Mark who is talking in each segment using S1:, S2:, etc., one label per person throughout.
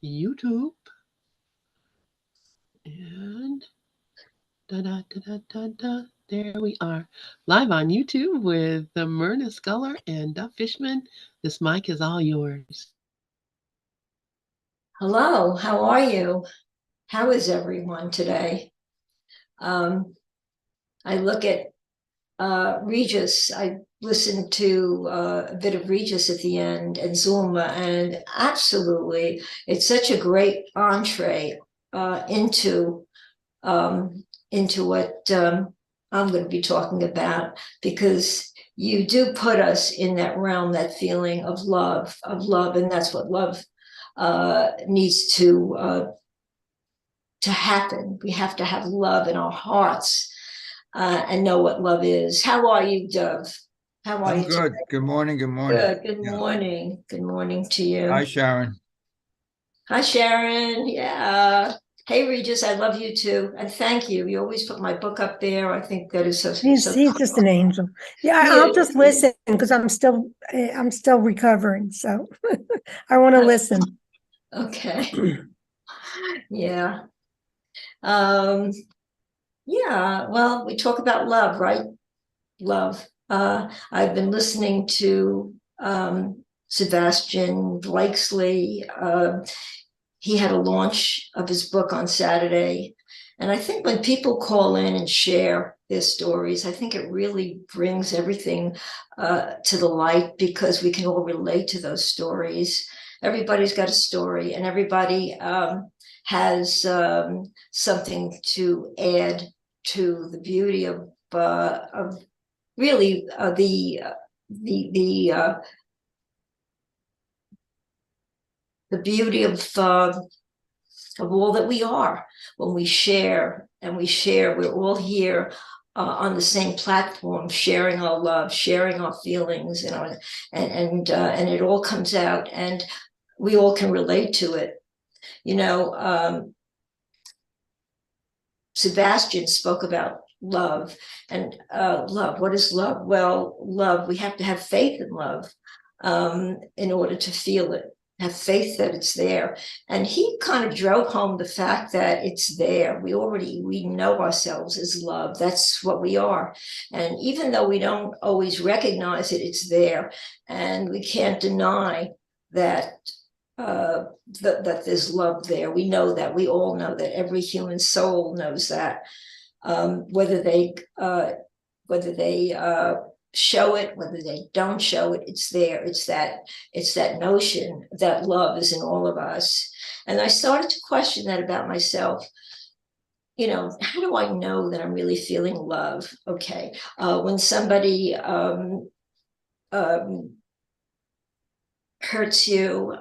S1: YouTube, and da da da da da da. There we are, live on YouTube with Myrna Sculler and Duff Fishman. This mic is all yours.
S2: Hello, how are you? How is everyone today? Um, I look at Regis. I listened to a bit of Regis at the end and Zuma, and absolutely, it's such a great entree into what I'm going to be talking about, because you do put us in that realm, that feeling of love, and that's what love needs to happen. We have to have love in our hearts and know what love is. How are you, Dove? How are
S3: I'm
S2: you today?
S3: good. Good morning. Good morning.
S2: Good. Good
S3: Yeah.
S2: morning. Good morning to you.
S3: Hi, Sharon.
S2: Hi, Sharon. Yeah. Hey, Regis, I love you too. And thank you. You always put my book up there. I think that is so.
S4: He's just an angel. Yeah, I'll just listen because I'm still recovering. So I want to listen.
S2: Okay. Yeah. Yeah. Well, we talk about love, right? Love. I've been listening to Sebastian Blakesley. He had a launch of his book on Saturday. And I think when people call in and share their stories, I think it really brings everything to the light, because we can all relate to those stories. Everybody's got a story, and everybody has something to add to the beauty of really the beauty of all that we are when we share. And we're all here on the same platform, sharing our love, sharing our feelings, and it all comes out, and we all can relate to it. Sebastian spoke about love, and love. What is love? Well, love, we have to have faith in love in order to feel it. Have faith that it's there. And he kind of drove home the fact that it's there. We know ourselves as love. That's what we are. And even though we don't always recognize it, it's there. And we can't deny that that there's love there. We know that. We all know that. Every human soul knows that. Whether they show it, whether they don't show it, it's there. It's that notion that love is in all of us. And I started to question that about myself. How do I know that I'm really feeling love? Okay, when somebody hurts you,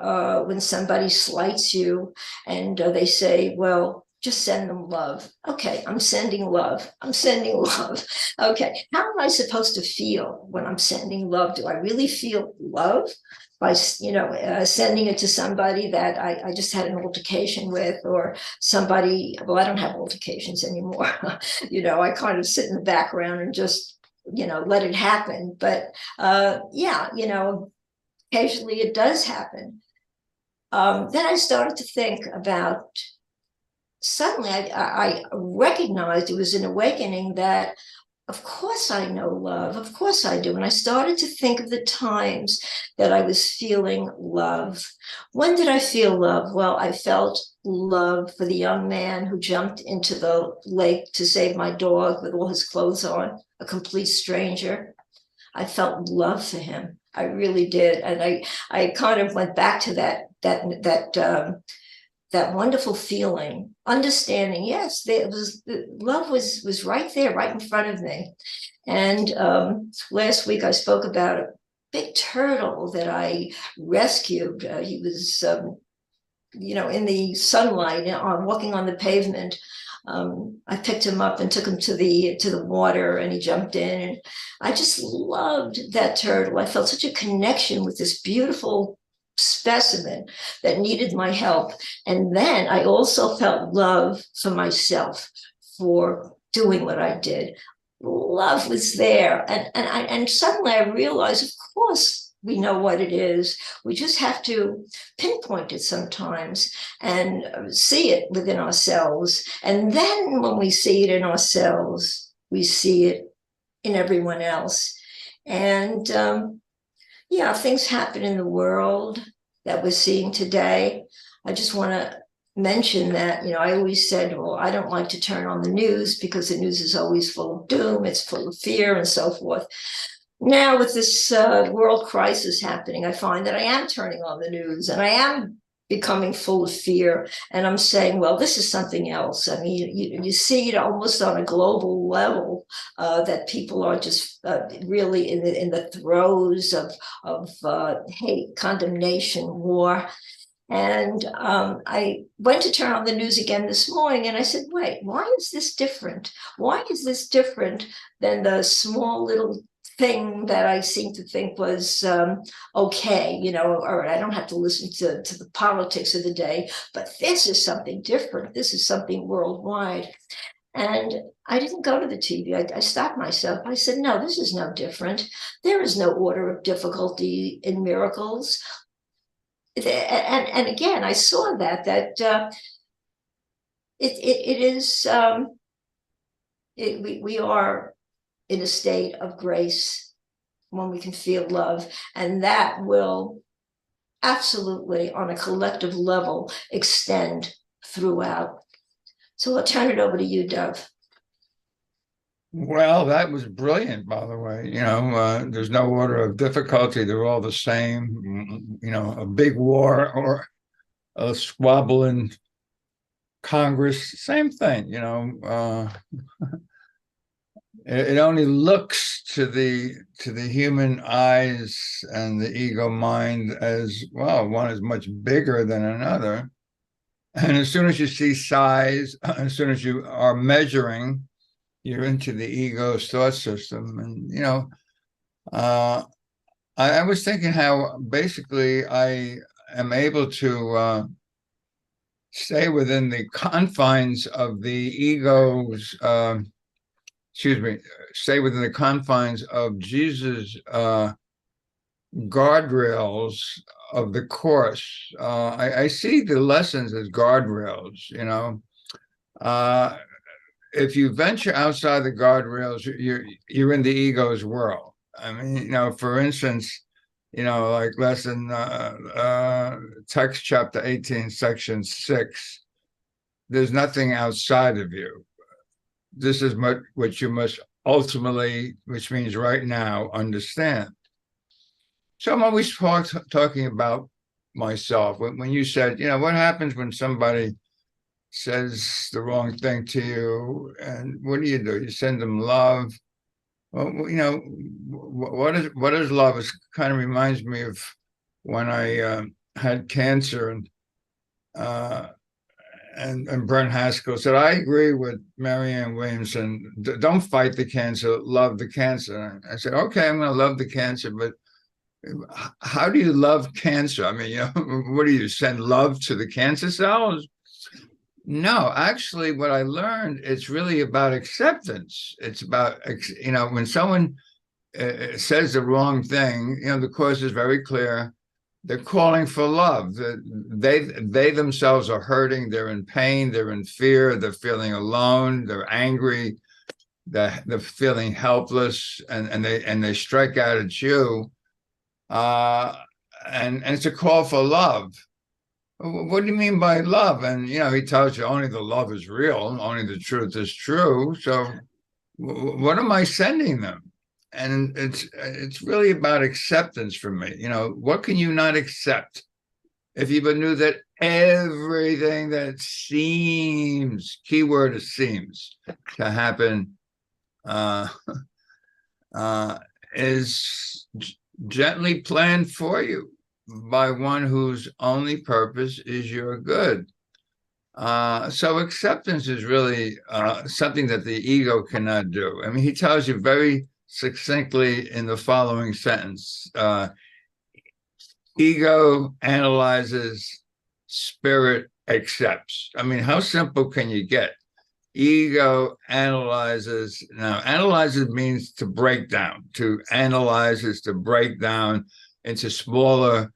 S2: when somebody slights you, and they say, well, just send them love. Okay, I'm sending love. Okay, how am I supposed to feel when I'm sending love? Do I really feel love by sending it to somebody that I just had an altercation with, or somebody? Well, I don't have altercations anymore. I kind of sit in the background and just let it happen. But yeah, occasionally it does happen. Then I started to think about, suddenly I recognized, it was an awakening, that of course I know love. Of course I do. And I started to think of the times that I was feeling love. When did I feel love? Well, I felt love for the young man who jumped into the lake to save my dog with all his clothes on, a complete stranger. I felt love for him. I really did. And I kind of went back to that wonderful feeling, understanding, yes, love was right there, right in front of me. And last week I spoke about a big turtle that I rescued. He was, in the sunlight, walking on the pavement. I picked him up and took him to the water, and he jumped in. And I just loved that turtle. I felt such a connection with this beautiful specimen that needed my help. And then I also felt love for myself for doing what I did. Love was there. And suddenly I realized, of course, we know what it is. We just have to pinpoint it sometimes and see it within ourselves. And then when we see it in ourselves, we see it in everyone else. And yeah, things happen in the world that we're seeing today. I just want to mention that, I always said, well, I don't like to turn on the news because the news is always full of doom, it's full of fear and so forth. Now with this world crisis happening, I find that I am turning on the news and I am becoming full of fear. And I'm saying, well, this is something else. I mean, you see it almost on a global level, that people are just really in the throes of hate, condemnation, war. And I went to turn on the news again this morning and I said, wait, why is this different? Why is this different than the small little thing that I seem to think was okay, all right, I don't have to listen to the politics of the day, but this is something different. This is something worldwide. And I didn't go to the TV. I stopped myself. I said, no, this is no different. There is no order of difficulty in miracles. And again, I saw that it is, we are in a state of grace when we can feel love, and that will absolutely on a collective level extend throughout. So I'll turn it over to you, Dove.
S3: Well, that was brilliant, by the way. There's no order of difficulty. They're all the same. A big war or a squabble in Congress, same thing. It only looks to the human eyes and the ego mind as, well, one is much bigger than another. And as soon as you see size, as soon as you are measuring, you're into the ego's thought system. And, I was thinking how basically I am able to stay within the confines of the ego's, stay within the confines of Jesus' guardrails of the course. I see the lessons as guardrails, if you venture outside the guardrails, you're in the ego's world. I mean, for instance, like lesson text chapter 18, section 6, there's nothing outside of you. This is what you must ultimately, which means right now, understand. So I'm always talking about myself. When you said, what happens when somebody says the wrong thing to you, and what do? You send them love. Well, what is love? It kind of reminds me of when I had cancer, and Brent Haskell said, I agree with Marianne Williamson. Don't fight the cancer, love the cancer. I said, okay, I'm going to love the cancer, but how do you love cancer? I mean, what do you send love to the cancer cells? No, actually, what I learned, it's really about acceptance. It's about, when someone says the wrong thing, the Course is very clear. They're calling for love. They themselves are hurting. They're in pain. They're in fear. They're feeling alone. They're angry. They're feeling helpless, and they strike out at you. And it's a call for love. What do you mean by love? And, he tells you only the love is real, only the truth is true. So what am I sending them? And it's really about acceptance for me. What can you not accept? If you even knew that everything that seems, keyword is seems, to happen is gently planned for you by one whose only purpose is your good. So acceptance is really something that the ego cannot do. I mean, he tells you very succinctly in the following sentence, ego analyzes, spirit accepts. I mean, how simple can you get? Ego analyzes. Now, analyzes means to break down. To analyze is to break down. into smaller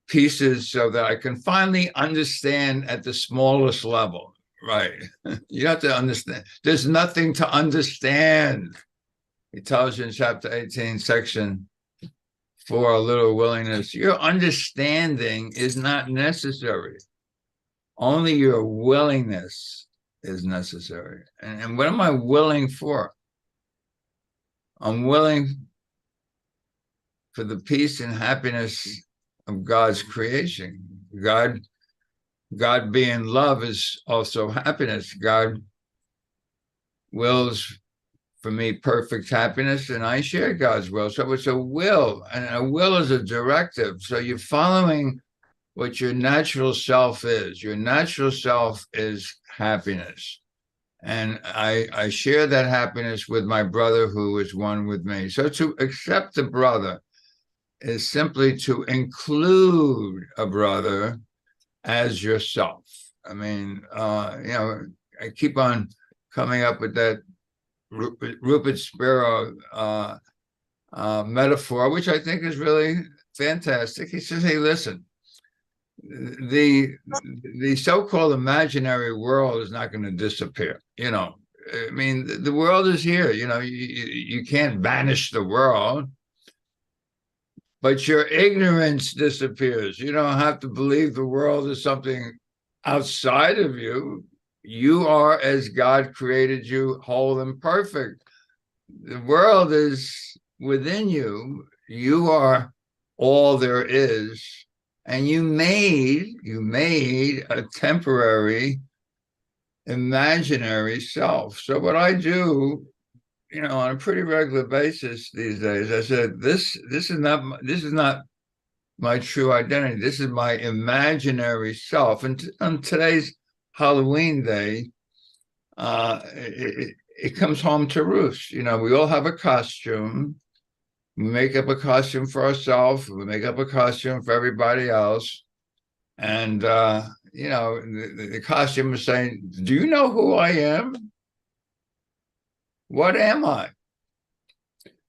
S3: pieces so that I can finally understand at the smallest level. Right. You have to understand. There's nothing to understand. He tells you in chapter 18, section 4, a little willingness. Your understanding is not necessary. Only your willingness is necessary. And what am I willing for? I'm willing for the peace and happiness of God's creation. God being love is also happiness. God wills for me perfect happiness, and I share God's will. So it's a will, and a will is a directive. So you're following what your natural self is. Your natural self is happiness. And I share that happiness with my brother who is one with me. So to accept a brother is simply to include a brother as yourself. I mean, I keep on coming up with that Rupert Spiro metaphor, which I think is really fantastic. He says, hey, listen, the so-called imaginary world is not going to disappear. I mean, the world is here. You can't banish the world, but your ignorance disappears. You don't have to believe the world is something outside of you. You are as God created you, whole and perfect. The world is within you. You are all there is. And you made a temporary, imaginary self. So what I do, on a pretty regular basis these days, I said, this is not my true identity. This is my imaginary self. And on today's Halloween day, it comes home to roost. We all have a costume. We make up a costume for ourselves. We make up a costume for everybody else. And, the costume is saying, do you know who I am? What am I?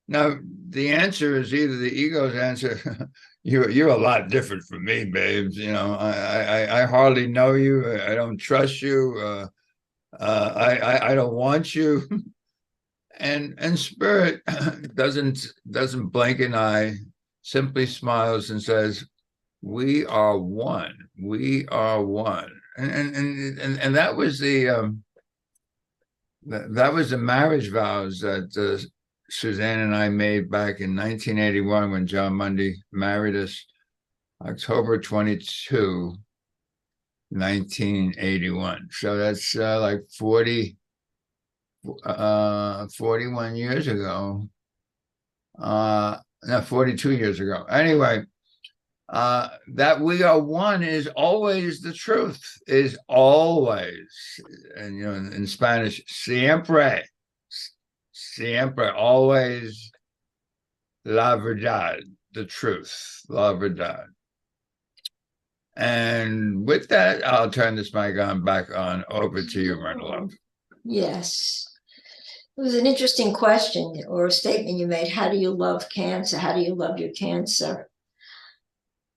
S3: Now, the answer is either the ego's answer, you're a lot different from me, babes. I hardly know you. I don't trust you. I don't want you. And spirit doesn't blink an eye, simply smiles and says, we are one. We are one. And that was the marriage vows that Suzanne and I made back in 1981 when John Mundy married us, October 22, 1981. So that's like 41 years ago. No, 42 years ago. Anyway, that we are one is always the truth, is always. And in Spanish, siempre, always la verdad, the truth, la verdad. And with that, I'll turn this mic back on over to you, Myrna Love.
S2: Yes. It was an interesting question or a statement you made. How do you love cancer? How do you love your cancer?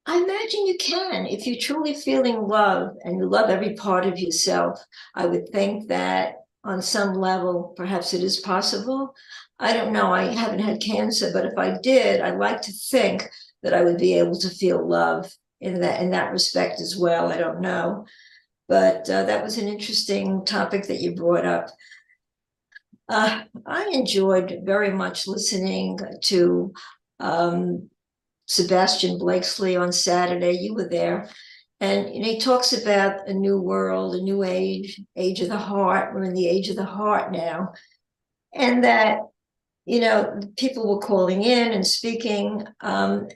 S2: I imagine you can. If you're truly feeling love and you love every part of yourself, I would think that on some level, perhaps it is possible. I don't know. I haven't had cancer, but if I did, I'd like to think that I would be able to feel love in that respect as well. I don't know. But that was an interesting topic that you brought up. I enjoyed very much listening to Sebastian Blakesley on Saturday. You were there. And he talks about a new world, a new age of the heart. We're in the age of the heart now. And that, people were calling in and speaking. And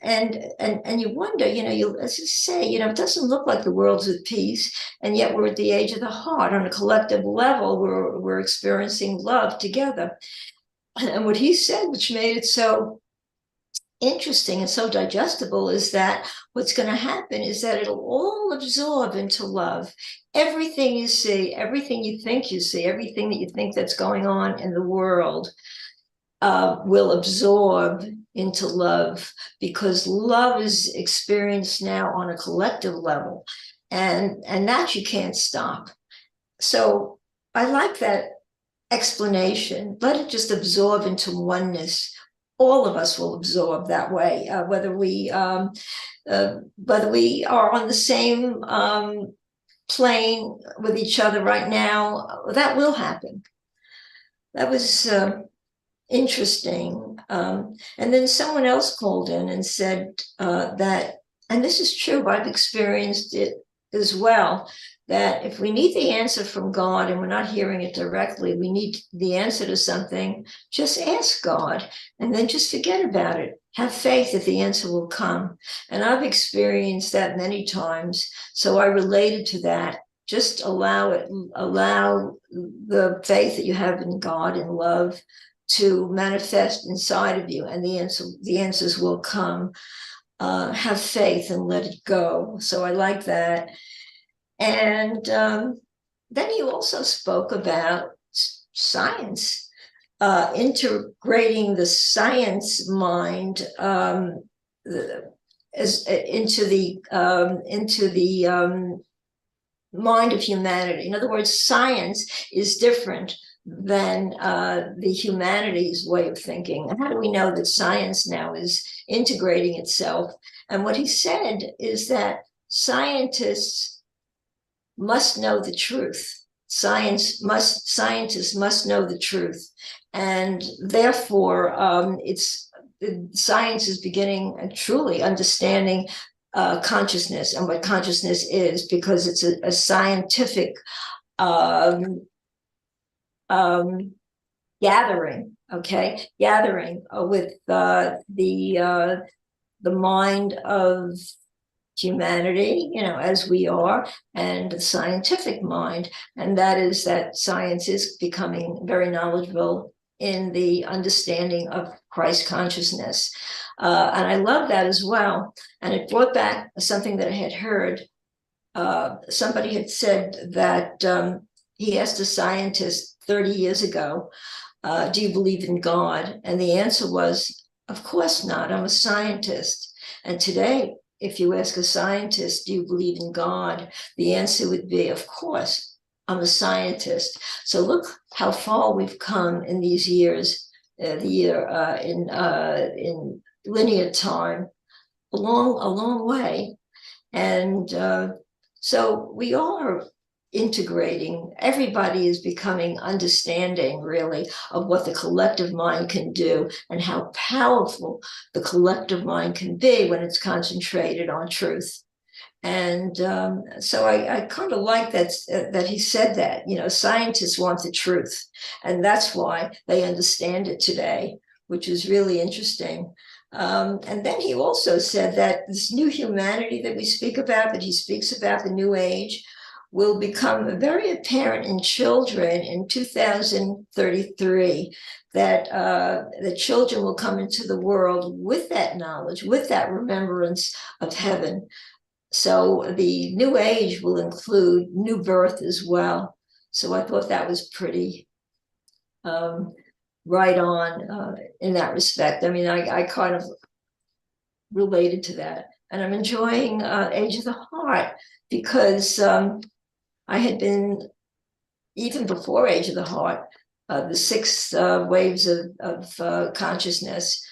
S2: you wonder, as you say, it doesn't look like the world's at peace. And yet we're at the age of the heart. On a collective level, we're experiencing love together. And what he said, which made it so interesting and so digestible, is that what's going to happen is that it'll all absorb into love. Everything you see, everything you think you see, everything that you think that's going on in the world will absorb into love, because love is experienced now on a collective level, and that you can't stop. So I like that explanation. Let it just absorb into oneness. All of us will absorb that way, whether we are on the same plane with each other right now. That will happen. That was interesting. And then someone else called in and said that, and this is true, I've experienced it as well, that if we need the answer from God and we're not hearing it directly, we need the answer to something, just ask God and then just forget about it. Have faith that the answer will come. And I've experienced that many times. So I related to that. Just allow the faith that you have in God and love to manifest inside of you, and the answers will come. Have faith and let it go. So I like that. And then you also spoke about science, integrating the science mind into the mind of humanity. In other words, science is different than the humanities way of thinking. How do we know that science now is integrating itself? And what he said is that scientists must know the truth. Scientists must know the truth. And therefore, science is beginning and truly understanding consciousness and what consciousness is, because it's a scientific gathering with the mind of humanity, as we are, and the scientific mind. And that is that science is becoming very knowledgeable in the understanding of Christ consciousness. And I love that as well. And it brought back something that I had heard. Somebody had said that he asked a scientist 30 years ago, do you believe in God? And the answer was, of course not, I'm a scientist. And today, if you ask a scientist, do you believe in God? The answer would be, of course, I'm a scientist. So look how far we've come in these years, in linear time, a long way. And so we are integrating. Everybody is becoming understanding, really, of what the collective mind can do and how powerful the collective mind can be when it's concentrated on truth. And so I kind of like that he said that, scientists want the truth, and that's why they understand it today, which is really interesting. And then he also said that this new humanity that we speak about, that he speaks about, the new age, will become very apparent in children in 2033, that the children will come into the world with that knowledge, with that remembrance of heaven. So the new age will include new birth as well. So I thought that was pretty right on in that respect. I mean, I kind of related to that. And I'm enjoying Age of the Heart, because I had been, even before Age of the Heart, the 6 waves of consciousness.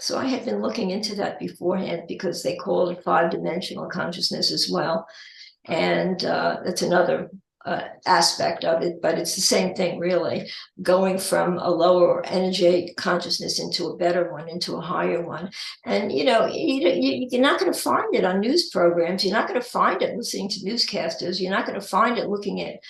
S2: So I had been looking into that beforehand, because they call it 5-dimensional consciousness as well. And that's another aspect of it, but it's the same thing, really, going from a lower energy consciousness into a better one, into a higher one. And you're not going to find it on news programs. You're not going to find it listening to newscasters. You're not going to find it looking at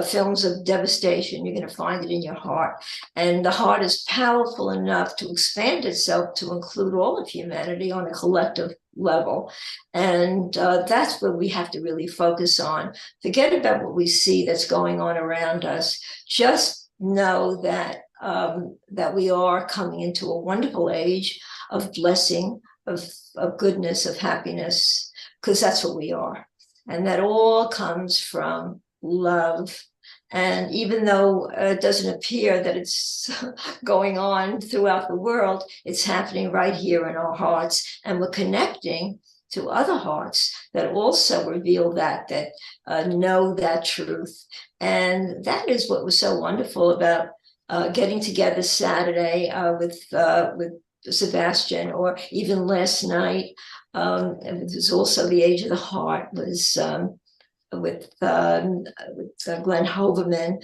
S2: films of devastation. You're going to find it in your heart. And the heart is powerful enough to expand itself to include all of humanity on a collective level. And that's what we have to really focus on. Forget about what we see that's going on around us. Just know that that we are coming into a wonderful age of blessing, of goodness, of happiness, because that's what we are. And that all comes from love. And even though it doesn't appear that it's going on throughout the world, it's happening right here in our hearts, and we're connecting to other hearts that also reveal that know that truth. And that is what was so wonderful about getting together Saturday with Sebastian, or even last night. It was also the Age of the Heart was with Glenn Hoverman.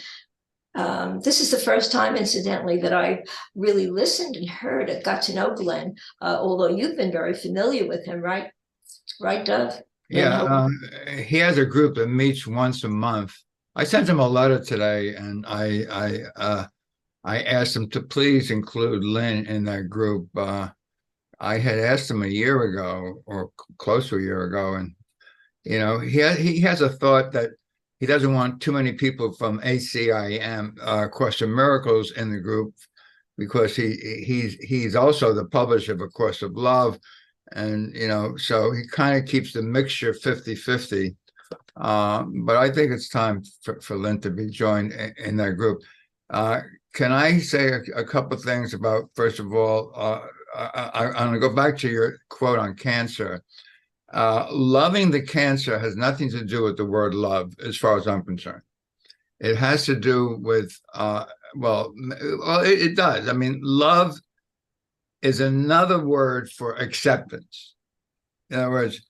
S2: This is the first time, incidentally, that I really listened and heard it, got to know Glenn, although you've been very familiar with him, right? Right, Doug?
S3: Yeah, he has a group that meets once a month. I sent him a letter today, and I asked him to please include Lynn in that group. I had asked him a year ago, or close to a year ago, and he has a thought that he doesn't want too many people from ACIM, Course of Miracles, in the group, because he's also the publisher of A Course of Love, and so he kind of keeps the mixture 50-50. But I think it's time for Lynn to be joined in that group. Can I say a couple of things about, first of all, I'm going to go back to your quote on cancer. Loving the cancer has nothing to do with the word love, as far as I'm concerned. It has to do with, it does. I mean, love is another word for acceptance. In other words,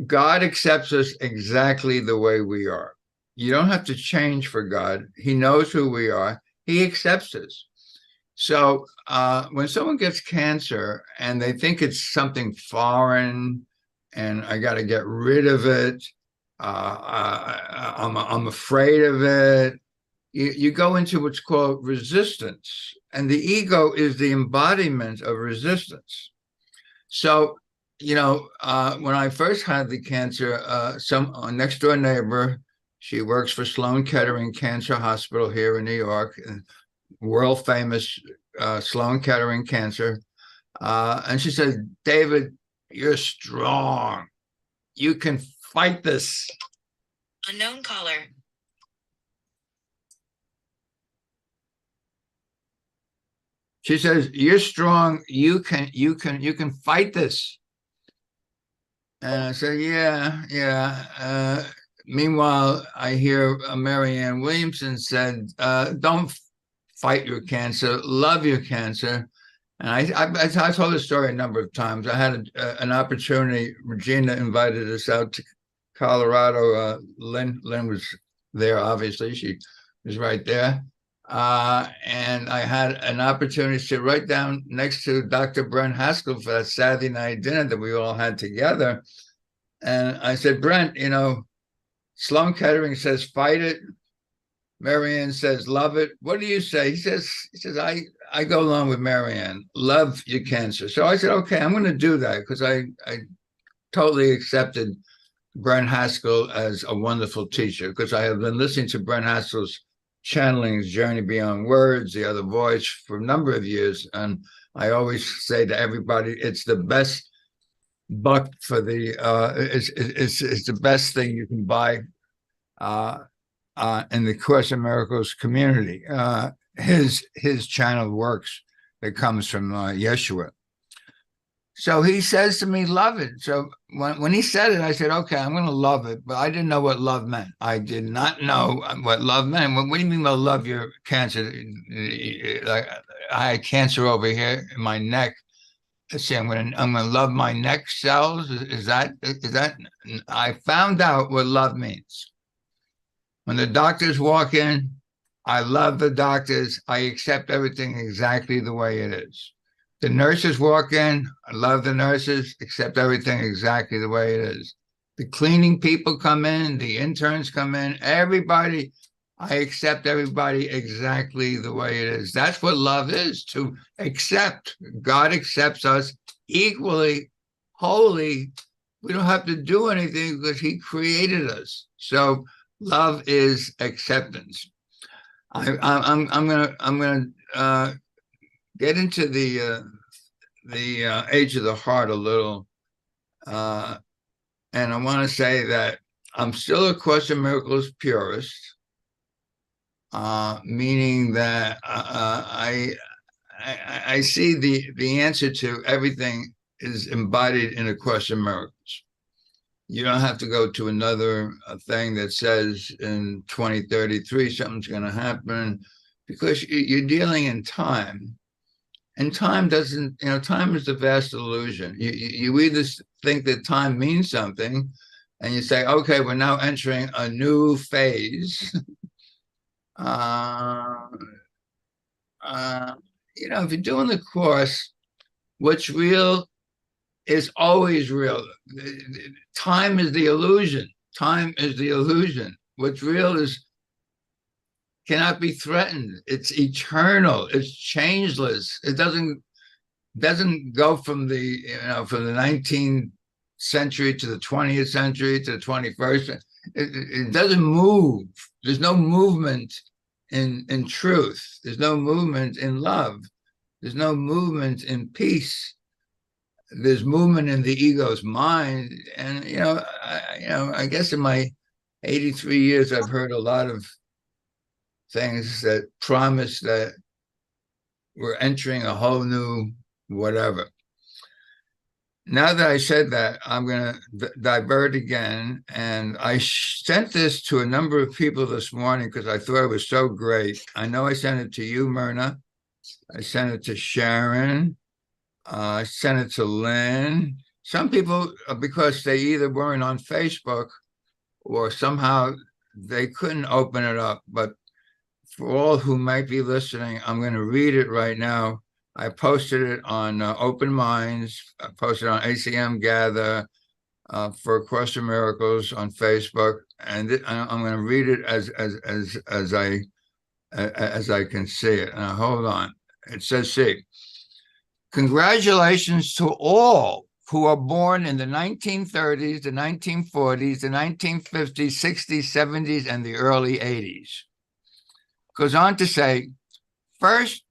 S3: God accepts us exactly the way we are. You don't have to change for God. He knows who we are. He accepts us. So when someone gets cancer and they think it's something foreign and I got to get rid of it, I'm afraid of it, you go into what's called resistance. And the ego is the embodiment of resistance. So, when I first had the cancer, some next door neighbor, she works for Sloan Kettering Cancer Hospital here in New York, world famous Sloan Kettering Cancer. And she said, David, you're strong. You can fight this.
S5: Unknown caller.
S3: She says, you're strong. You can fight this. And I said, yeah. Meanwhile, I hear Marianne Williamson said, don't fight your cancer, love your cancer. And I told the story a number of times. I had an opportunity. Regina invited us out to Colorado. Lynn was there, obviously. She was right there. And I had an opportunity to sit right down next to Dr. Brent Haskell for that Saturday night dinner that we all had together. And I said, Brent, Sloan Kettering says, fight it. Marianne says, love it. What do you say? He says, I go along with Marianne, love your cancer. So I said, okay, I'm going to do that, because I totally accepted Brent Haskell as a wonderful teacher, because I have been listening to Brent Haskell's channelings, Journey Beyond Words, The Other Voice, for a number of years. And I always say to everybody, it's the best buck for the, it's the best thing you can buy in the Course in Miracles community. His channel works that comes from Yeshua. So he says to me, love it. So when he said it, I said, okay, I'm going to love it. But I didn't know what love meant. I did not know what love meant. What do you mean by love your cancer? Like, I had cancer over here in my neck. See, I'm gonna love my neck cells. Is that? I found out what love means. When the doctors walk in, I love the doctors. I accept everything exactly the way it is. The nurses walk in, I love the nurses, accept everything exactly the way it is. The cleaning people come in, the interns come in, everybody, I accept everybody exactly the way it is. That's what love is, to accept. God accepts us equally, wholly. We don't have to do anything because he created us. So love is acceptance. I'm gonna get into the Age of the Heart a little, and I want to say that I'm still a Course in Miracles purist, meaning that I see the answer to everything is embodied in A Course in Miracles. You don't have to go to another thing that says in 2033 something's going to happen, because you're dealing in time. And time doesn't, time is a vast illusion. You either think that time means something and you say, okay, we're now entering a new phase. If you're doing the course, what's real is always real. Time is the illusion. Time is the illusion. What's real is cannot be threatened. It's eternal. It's changeless. It doesn't go from the 19th century to the 20th century to the 21st. It doesn't move. There's no movement in truth. There's no movement in love. There's no movement in peace. There's movement in the ego's mind. And I guess in my 83 years, I've heard a lot of things that promise that we're entering a whole new whatever. Now that I said that, I'm going to divert again. And I sent this to a number of people this morning because I thought it was so great. I know I sent it to you, Myrna. I sent it to Sharon. I sent it to Lynn. Some people, because they either weren't on Facebook or somehow they couldn't open it up. But for all who might be listening, I'm going to read it right now. I posted it on Open Minds. I posted on ACIM Gather for A Course in Miracles on Facebook, and I'm going to read it as I can see it. Now, hold on. It says, "See, congratulations to all who are born in the 1930s, the 1940s, the 1950s, 60s, 70s, and the early 80s." Goes on to say, first,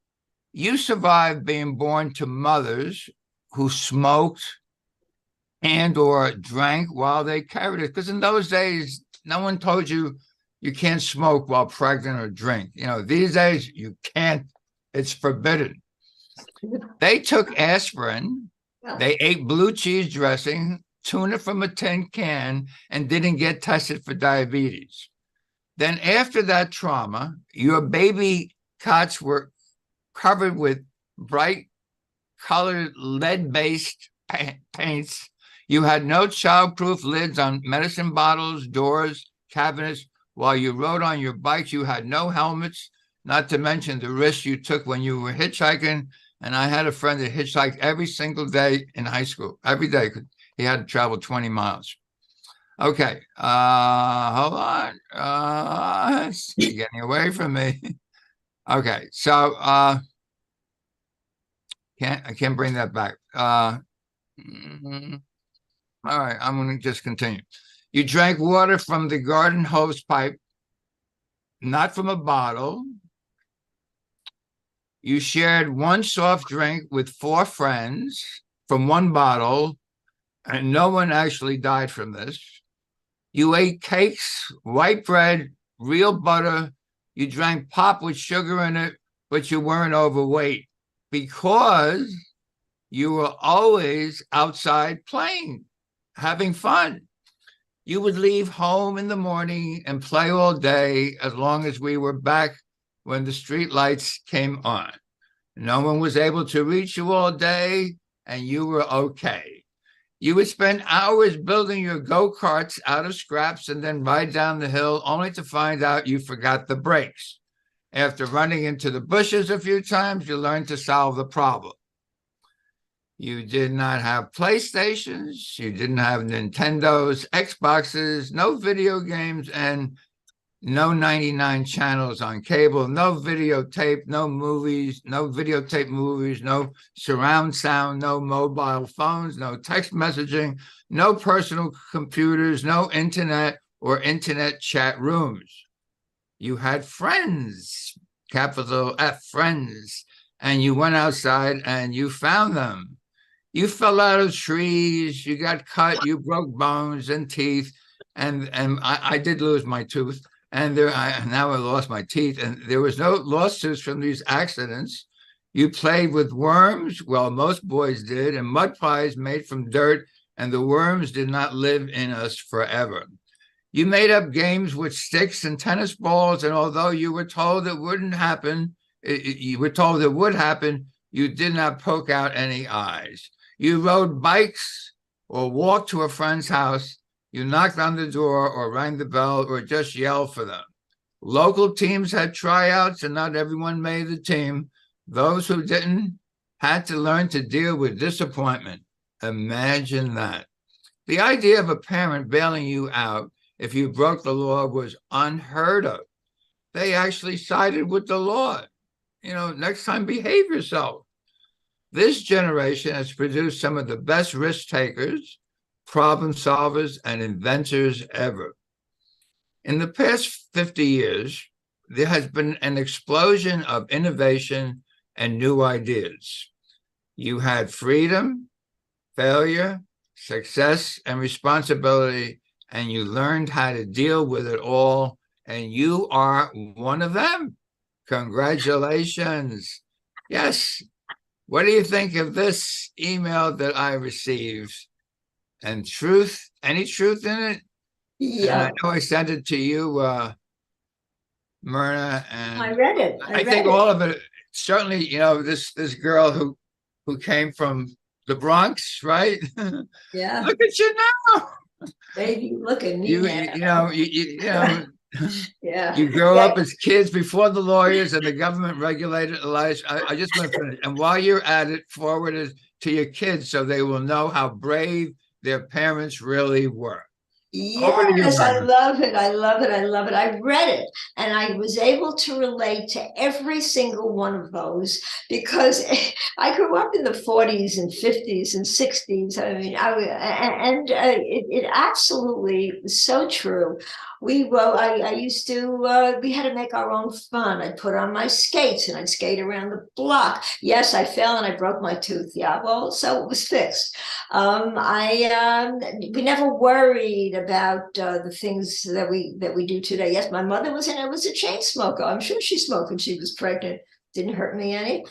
S3: you survived being born to mothers who smoked and or drank while they carried it. Because in those days, no one told you you can't smoke while pregnant or drink. These days you can't. It's forbidden. They took aspirin. They ate blue cheese dressing, tuna from a tin can, and didn't get tested for diabetes. Then after that trauma, your baby cots were covered with bright colored lead-based paints. You had no childproof lids on medicine bottles, doors, cabinets. While you rode on your bikes, you had no helmets, not to mention the risks you took when you were hitchhiking. And I had a friend that hitchhiked every single day in high school, every day. He had to travel 20 miles. Okay, hold on. You're getting away from me. Okay, so I can't bring that back. All right, I'm going to just continue. You drank water from the garden hose pipe, not from a bottle. You shared one soft drink with 4 friends from one bottle, and no one actually died from this. You ate cakes, white bread, real butter. You drank pop with sugar in it, but you weren't overweight because you were always outside playing, having fun. You would leave home in the morning and play all day as long as we were back when the street lights came on. No one was able to reach you all day, and you were okay. You would spend hours building your go-karts out of scraps and then ride down the hill only to find out you forgot the brakes. After running into the bushes a few times, you learned to solve the problem. You did not have PlayStations, you didn't have Nintendos, Xboxes, no video games, and no 99 channels on cable, no videotape, no movies, no videotape movies, no surround sound, no mobile phones, no text messaging, no personal computers, no internet or internet chat rooms. You had friends, capital F, friends, and you went outside and you found them. You fell out of trees, you got cut, you broke bones and teeth. and I did lose my tooth, and now I lost my teeth, and there was no lawsuits from these accidents. You played with worms, well, most boys did, and mud pies made from dirt, and the worms did not live in us forever. You made up games with sticks and tennis balls, and although you were told it wouldn't happen, you were told it would happen, you did not poke out any eyes. You rode bikes or walked to a friend's house. You knocked on the door or rang the bell or just yelled for them. Local teams had tryouts, and not everyone made the team. Those who didn't had to learn to deal with disappointment. Imagine that. The idea of a parent bailing you out if you broke the law was unheard of. They actually sided with the law. Next time, behave yourself. This generation has produced some of the best risk takers, problem solvers, and inventors ever. In the past 50 years, there has been an explosion of innovation and new ideas. You had freedom, failure, success, and responsibility, and you learned how to deal with it all, and you are one of them. Congratulations. Yes. What do you think of this email that I received? And truth, any truth in it?
S2: Yeah.
S3: And I know I sent it to you, Myrna, and
S2: I read it.
S3: I think all of it, certainly, this girl who came from the Bronx, right?
S2: Yeah.
S3: Look at you now.
S2: Baby, look at me
S3: You
S2: now.
S3: You grow up as kids before the lawyers and the government regulated life. I just want to finish. And while you're at it, forward it to your kids so they will know how brave their parents really were.
S2: Yes, I love it. I love it. I love it. I read it and I was able to relate to every single one of those because I grew up in the 40s and 50s and 60s. I mean, it absolutely was so true. I used to, we had to make our own fun. I'd put on my skates and I'd skate around the block. Yes, I fell and I broke my tooth. Yeah, well, so it was fixed. We never worried about the things that we do today. Yes, my mother was a chain smoker. I'm sure she smoked when she was pregnant. Didn't hurt me any.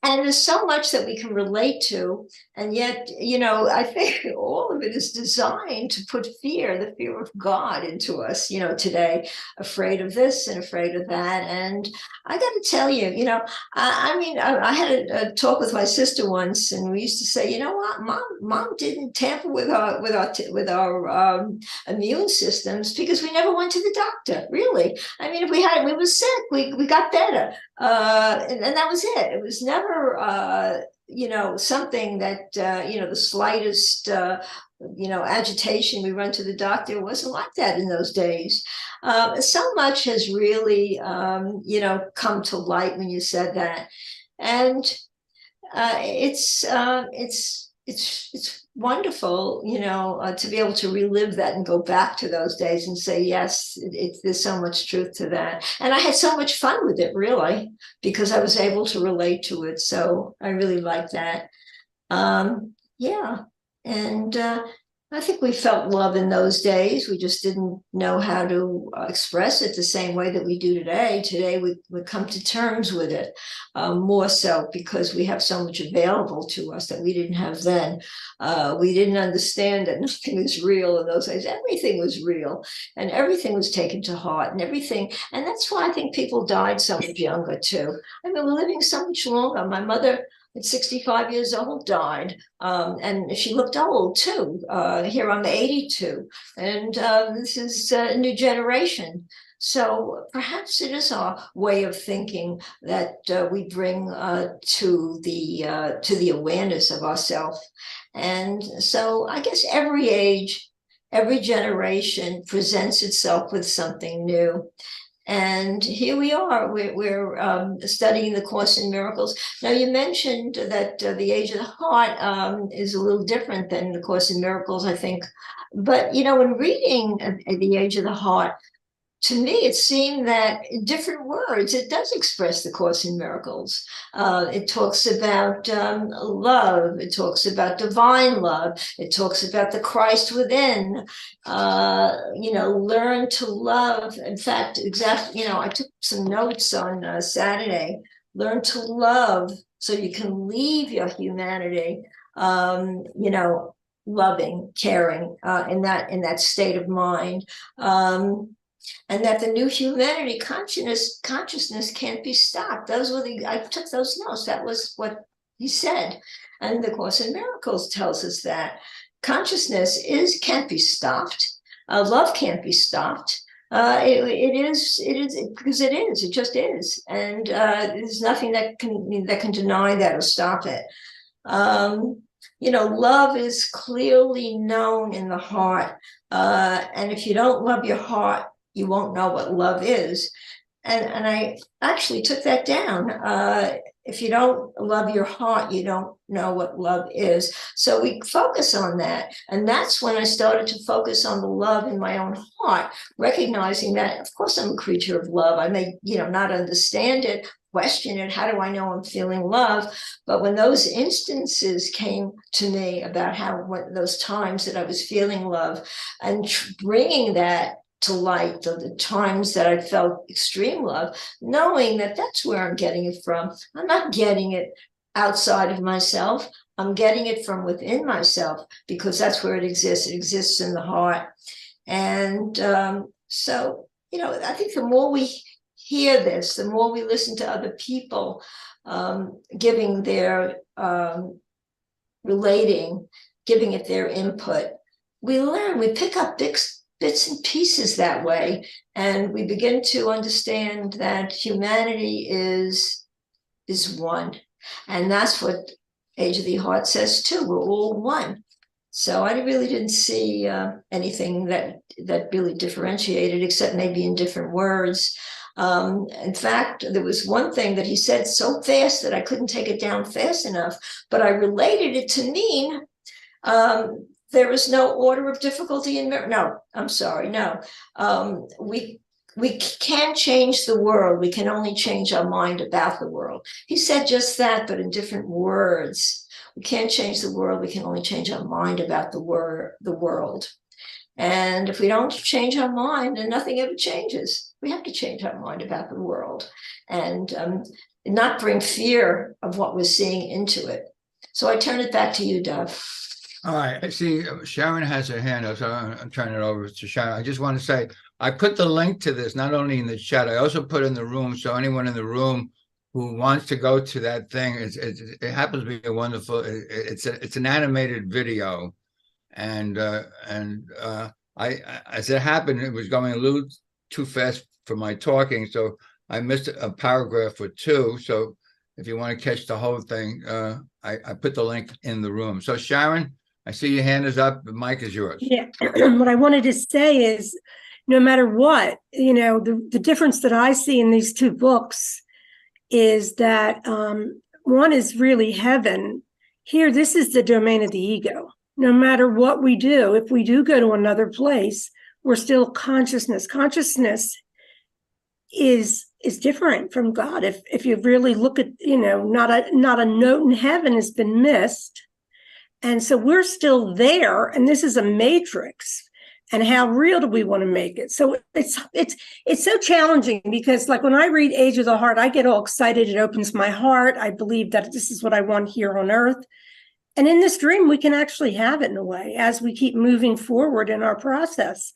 S2: And there's so much that we can relate to. And yet, I think all of it is designed to put the fear of God into us, today, afraid of this and afraid of that. And I got to tell you, I had a talk with my sister once, and we used to say, you know what, mom didn't tamper with our immune systems because we never went to the doctor, really. I mean, if we were sick, we got better. And that was it. It was never, something that, the slightest, agitation, we run to the doctor. It wasn't like that in those days. So much has really, come to light when you said that. And it's wonderful, to be able to relive that and go back to those days and say, yes, there's so much truth to that. And I had so much fun with it, really, because I was able to relate to it. So I really like that. Yeah. And I think we felt love in those days. We just didn't know how to express it the same way that we do today. Today, we come to terms with it more so because we have so much available to us that we didn't have then. We didn't understand that nothing is real in those days. Everything was real and everything was taken to heart and everything. And that's why I think people died so much younger too. I mean, we're living so much longer. My mother, at 65 years old, died. And she looked old too. Here I'm 82. And this is a new generation. So perhaps it is our way of thinking that we bring to the awareness of ourselves. And so I guess every age, every generation presents itself with something new. And here we are, we're studying the Course in Miracles. Now, you mentioned that the Age of the Heart is a little different than the Course in Miracles, I think. But, in reading the Age of the Heart, to me, it seemed that in different words, it does express the Course in Miracles. It talks about love. It talks about divine love. It talks about the Christ within. Learn to love. In fact, I took some notes on Saturday. Learn to love so you can leave your humanity. Loving, caring, in that state of mind. And that the new humanity consciousness can't be stopped. I took those notes. That was what he said. And the Course in Miracles tells us that consciousness can't be stopped. Love can't be stopped. It just is. And there's nothing that can deny that or stop it. Love is clearly known in the heart. And if you don't love your heart, you won't know what love is. And I actually took that down. If you don't love your heart, you don't know what love is. So we focus on that. And that's when I started to focus on the love in my own heart, recognizing that, of course, I'm a creature of love. I may, not understand it, question it. How do I know I'm feeling love? But when those instances came to me about those times that I was feeling love and bringing that to light, the times that I felt extreme love, knowing that that's where I'm getting it from. I'm not getting it outside of myself. I'm getting it from within myself because that's where it exists. It exists in the heart. And so, I think the more we hear this, the more we listen to other people giving their relating, giving it their input, we learn, we pick up bits and pieces that way, and we begin to understand that humanity is one. And that's what Age of the Heart says too. We're all one. So I really didn't see anything that really differentiated, except maybe in different words. In fact, there was one thing that he said so fast that I couldn't take it down fast enough, but I related it to mean there is no order of difficulty in mirror. No, I'm sorry. No, we can't change the world. We can only change our mind about the world. He said just that, but in different words. We can't change the world. We can only change our mind about the world. And if we don't change our mind, then nothing ever changes. We have to change our mind about the world and not bring fear of what we're seeing into it. So I turn it back to you, Dove.
S3: All right. I see Sharon has her hand up, so I'm turning it over to Sharon. I just want to say, I put the link to this, not only in the chat, I also put in the room. So anyone in the room who wants to go to that thing, it happens to be a wonderful, it's an animated video. And as it happened, it was going a little too fast for my talking. So I missed a paragraph or two. So if you want to catch the whole thing, I put the link in the room. So Sharon, I see your hand is up. The mic is yours.
S4: Yeah. What I wanted to say is, no matter what, the difference that I see in these two books is that one is really heaven. Here, this is the domain of the ego. No matter what we do, if we do go to another place, we're still consciousness. Consciousness is different from God. If you really look at, not a note in heaven has been missed. And so we're still there, and this is a matrix. And how real do we want to make it? So it's so challenging because, like, when I read Age of the Heart, I get all excited. It opens my heart. I believe that this is what I want here on earth. And in this dream, we can actually have it in a way as we keep moving forward in our process.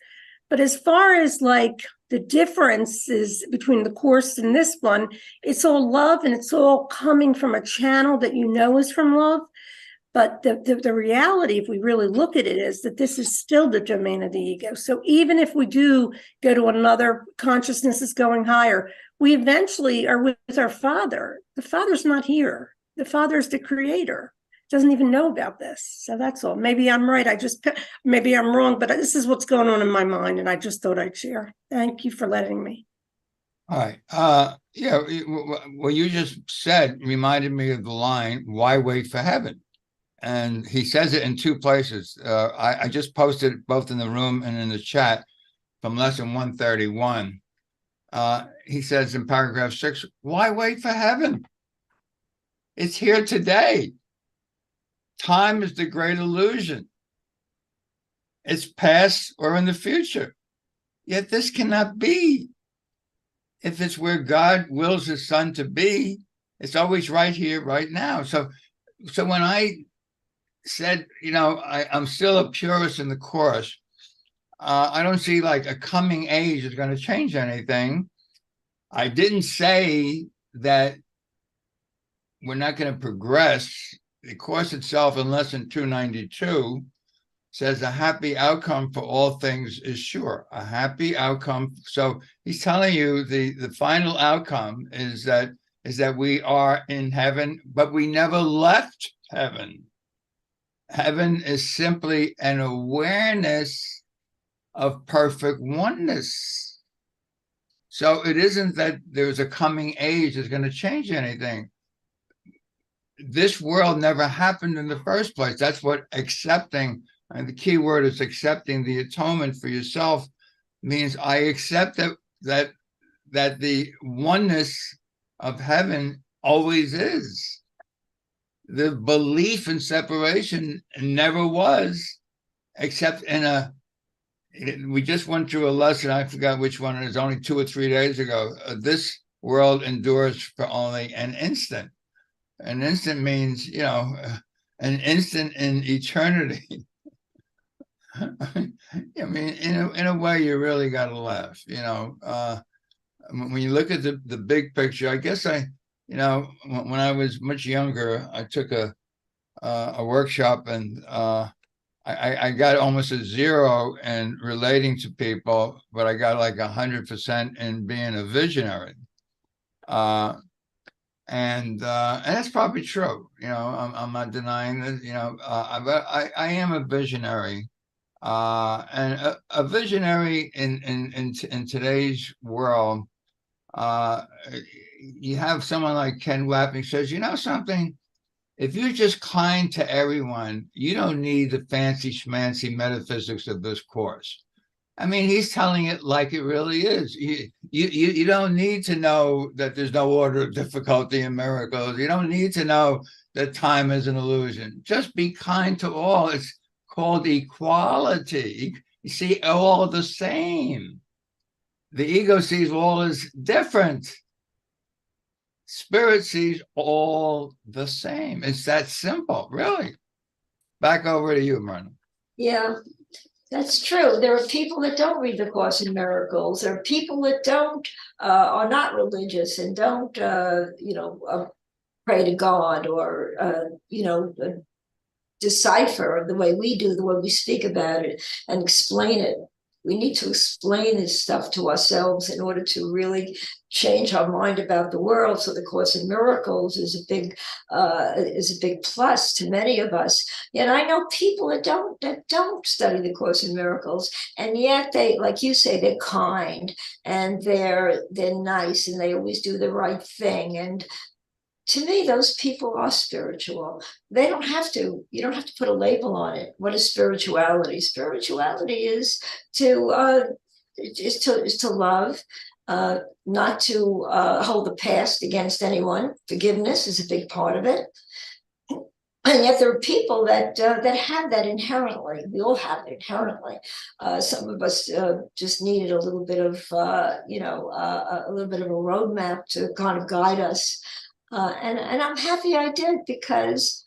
S4: But as far as like the differences between the Course and this one, it's all love, and it's all coming from a channel that is from love. But the reality, if we really look at it, is that this is still the domain of the ego. So even if we do go to another consciousness is going higher, we eventually are with our Father. The Father's not here. The Father is the creator. Doesn't even know about this. So that's all. Maybe I'm right. Maybe I'm wrong, but this is what's going on in my mind, and I just thought I'd share. Thank you for letting me.
S3: All right. Yeah, what you just said reminded me of the line, "Why wait for heaven?" And he says it in two places. I just posted it both in the room and in the chat. from lesson 131. He says in paragraph 6, why wait for heaven? It's here today. Time is the great illusion. It's past or in the future. Yet this cannot be. If it's where God wills his son to be, it's always right here, right now. So when I said, I'm still a purist in the Course, I don't see like a coming age is going to change anything. I didn't say that we're not going to progress. The Course itself in lesson 292 says a happy outcome for all things is sure. A happy outcome. So he's telling you the final outcome is that we are in heaven, but we never left heaven. Heaven is simply an awareness of perfect oneness. So it isn't that there's a coming age that's going to change anything. This world never happened in the first place. That's what accepting, and the key word is accepting the atonement for yourself, means I accept that the oneness of heaven always is. The belief in separation never was, except we just went through a lesson, I forgot which one it is, only 2 or 3 days ago. This world endures for only an instant. An instant means, an instant in eternity. I mean, in a way, you really got to laugh. When you look at the big picture, I guess when I was much younger, I took a workshop, and I got almost a 0 in relating to people, but I got like 100% in being a visionary. And that's probably true. I'm not denying that. But I am a visionary, and a visionary in today's world. You have someone like Ken Wapnick says, something. If you're just kind to everyone, you don't need the fancy schmancy metaphysics of this Course. I mean, he's telling it like it really is. You don't need to know that there's no order of difficulty in miracles. You don't need to know that time is an illusion. Just be kind to all. It's called equality. You see all the same. The ego sees all as different. Spirit sees all the same. It's that simple, really. Back over to you, Myrna.
S2: Yeah. That's true. There are people that don't read the Course in Miracles. There are people that are not religious and don't, pray to God or, decipher the way we do, the way we speak about it and explain it. We need to explain this stuff to ourselves in order to really change our mind about the world. So the Course in Miracles is a big plus to many of us. And I know people that don't study the Course in Miracles, and yet they, like you say, they're kind and they're nice and they always do the right thing. And to me, those people are spiritual. You don't have to put a label on it. What is spirituality? Spirituality is to love, not to hold the past against anyone. Forgiveness is a big part of it. And yet there are people that have that inherently. We all have it inherently. Some of us just needed a little bit of, a little bit of a roadmap to kind of guide us. And I'm happy I did, because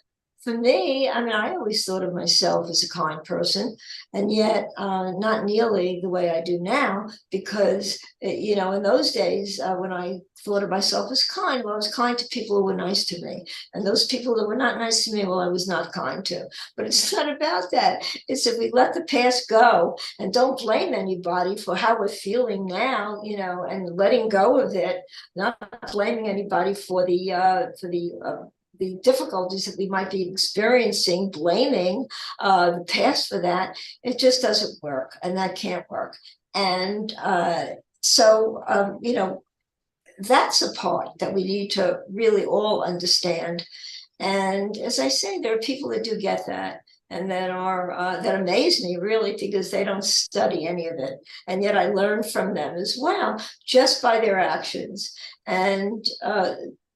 S2: for me, I mean, I always thought of myself as a kind person, and yet not nearly the way I do now, because, in those days when I thought of myself as kind, well, I was kind to people who were nice to me. And those people that were not nice to me, well, I was not kind to. But it's not about that. It's if we let the past go and don't blame anybody for how we're feeling now, and letting go of it, not blaming anybody for the difficulties that we might be experiencing, blaming the past for that, it just doesn't work, and that can't work. And that's a part that we need to really all understand. And as I say, there are people that do get that. and that are that amaze me really, because they don't study any of it, and yet I learn from them as well just by their actions. And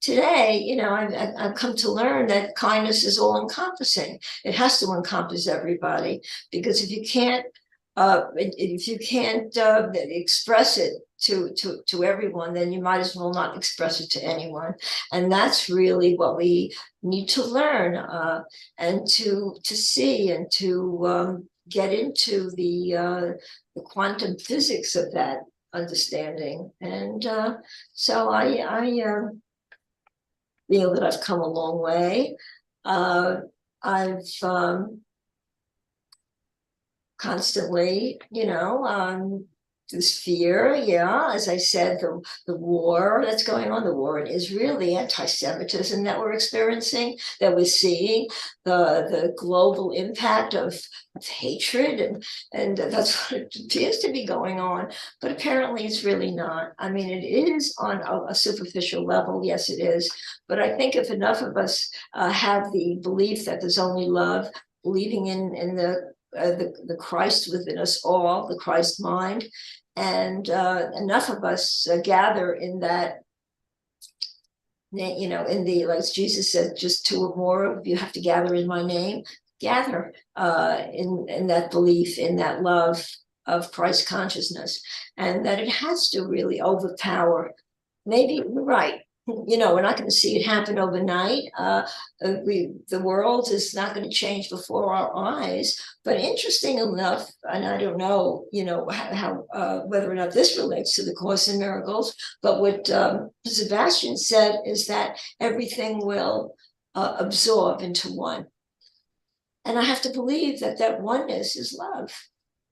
S2: today, you know, I've come to learn that kindness is all encompassing. It has to encompass everybody, because if you can't express it to everyone, then you might as well not express it to anyone. And that's really what we need to learn, and to see, and to get into the quantum physics of that understanding. And so I feel that I've come a long way. I've constantly, you know, this fear, yeah, as I said, the war that's going on, the war in Israel, the anti-Semitism that we're experiencing, that we're seeing, the global impact of hatred, and that's what it appears to be going on. But apparently it's really not. I mean, it is on a superficial level, yes, it is. But I think if enough of us have the belief that there's only love, believing in the Christ within us all, the Christ mind, and enough of us gather in that, you know, in the, like Jesus said, just two or more of you have to gather in my name, gather in that belief, in that love of Christ consciousness, and that it has to really overpower. Maybe you're right. You know, we're not going to see it happen overnight. The world is not going to change before our eyes. But interesting enough, and I don't know, you know, how whether or not this relates to the Course in Miracles, but what Sebastian said is that everything will absorb into one. And I have to believe that that oneness is love.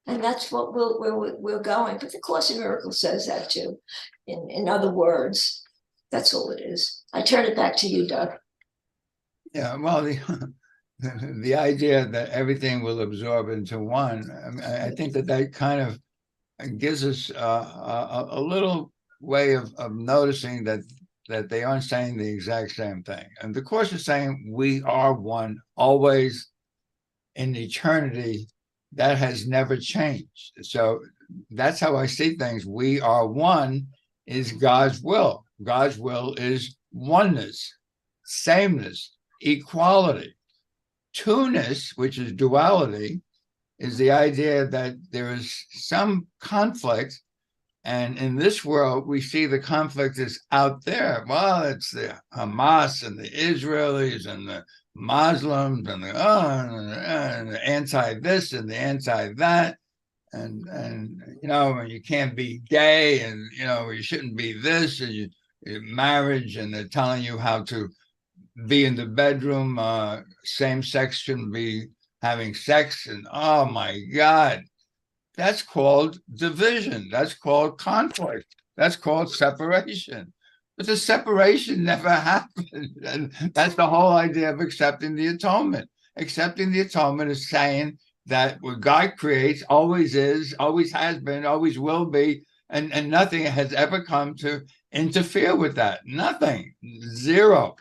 S2: And that's what we're going. But the Course in Miracles says that too. In other words, that's all it is. I turn it back to you, Doug.
S3: Yeah, well, the idea that everything will absorb into one, I think that kind of gives us a little way of noticing that they aren't saying the exact same thing. And the Course is saying we are one always in eternity. That has never changed. So that's how I see things. We are one is God's will. God's will is oneness, sameness, equality. Two-ness, which is duality, is the idea that there is some conflict. And in this world, we see the conflict is out there. Well, it's the Hamas and the Israelis and the Muslims and the anti-this and the anti-that. And you know, you can't be gay, and you know, you shouldn't be this, and you marriage, and they're telling you how to be in the bedroom, same sex shouldn't be having sex, and oh my God, that's called division, that's called conflict, that's called separation. But the separation never happened, and that's the whole idea of accepting the atonement. Accepting the atonement is saying that what God creates always is, always has been, always will be, and nothing has ever come to interfere with that. Nothing. Zero.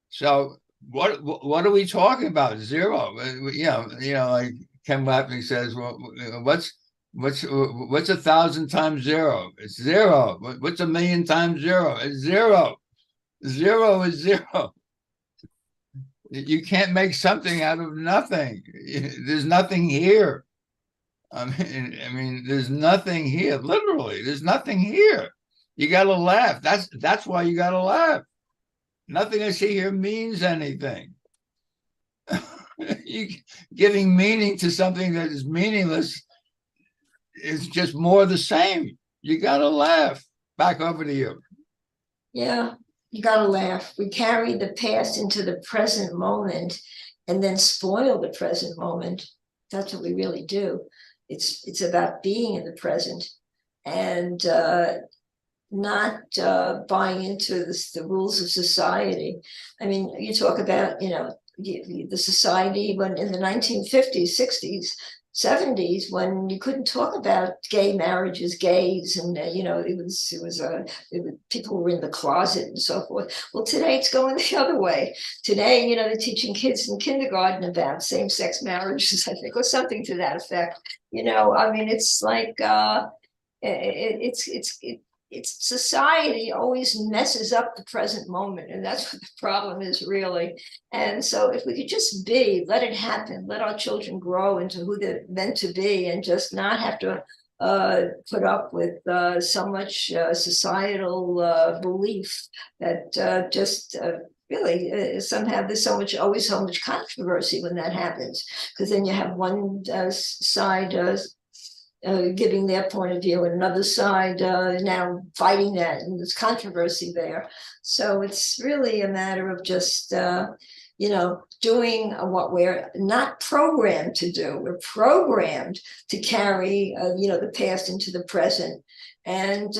S3: So what are we talking about? Zero. You know, like Ken Wapnick says, well, what's 1,000 times zero? It's zero. What's 1,000,000 times zero? It's zero. Zero is zero. You can't make something out of nothing. There's nothing here. I mean, there's nothing here. Literally, there's nothing here. You got to laugh. That's why you got to laugh. Nothing I see here means anything. You giving meaning to something that is meaningless is just more the same. You got to laugh. Back over to you.
S2: Yeah, you got to laugh. We carry the past into the present moment and then spoil the present moment. That's what we really do. It's about being in the present and not buying into the rules of society. I mean, you talk about, you know, the society when in the 1950s, 60s, 70s, when you couldn't talk about gay marriages, gays, and people were in the closet and so forth. Well, today it's going the other way. Today, they're teaching kids in kindergarten about same-sex marriages, I think, or something to that effect. I mean, it's like it's society always messes up the present moment, and that's what the problem is, really. And so if we could just let it happen, let our children grow into who they're meant to be, and just not have to put up with so much societal belief that really somehow there's always so much controversy when that happens, because then you have one side giving their point of view, and another side now fighting that, and there's controversy there. So it's really a matter of just doing what we're not programmed to do. We're programmed to carry the past into the present. And